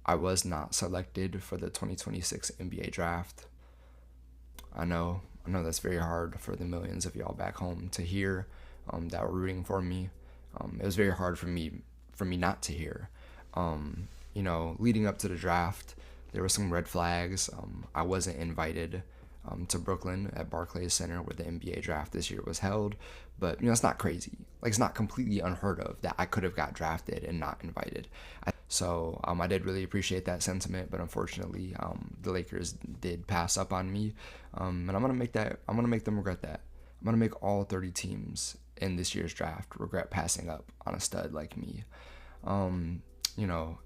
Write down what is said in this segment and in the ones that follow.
I was not selected for the 2026 NBA draft. I know that's very hard for the millions of y'all back home to hear, that were rooting for me. It was very hard for me not to hear. Leading up to the draft, there were some red flags. I wasn't invited to Brooklyn at Barclays Center where the NBA draft this year was held, but it's not crazy. Like, it's not completely unheard of that I could have got drafted and not invited. I did really appreciate that sentiment, but unfortunately, the Lakers did pass up on me, and I'm gonna make them regret that. I'm gonna make all 30 teams in this year's draft regret passing up on a stud like me.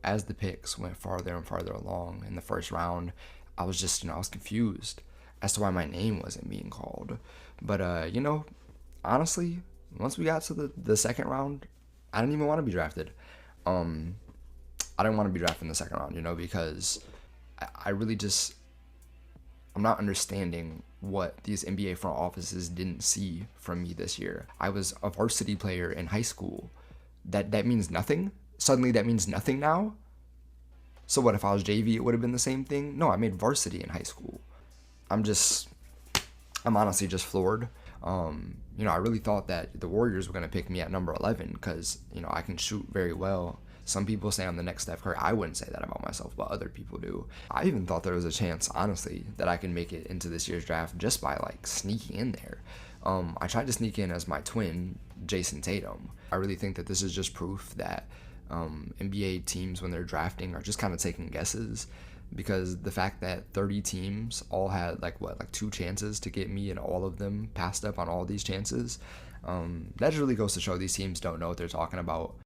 As the picks went farther and farther along in the first round, I was just, I was confused as to why my name wasn't being called. But, honestly, once we got to the second round, I didn't even want to be drafted. I didn't want to be drafted in the second round, because I really just, I'm not understanding what these NBA front offices didn't see from me this year. I was a varsity player in high school. That means nothing? Suddenly that means nothing now? So what, if I was JV, it would have been the same thing? No, I made varsity in high school. I'm honestly just floored. I really thought that the Warriors were going to pick me at number 11 because, I can shoot very well. Some people say I'm the next Steph Curry. I wouldn't say that about myself, but other people do. I even thought there was a chance, honestly, that I can make it into this year's draft just by, sneaking in there. I tried to sneak in as my twin, Jason Tatum. I really think that this is just proof that NBA teams, when they're drafting, are just kind of taking guesses, because the fact that 30 teams all had two chances to get me and all of them passed up on all these chances, that just really goes to show these teams don't know what they're talking about.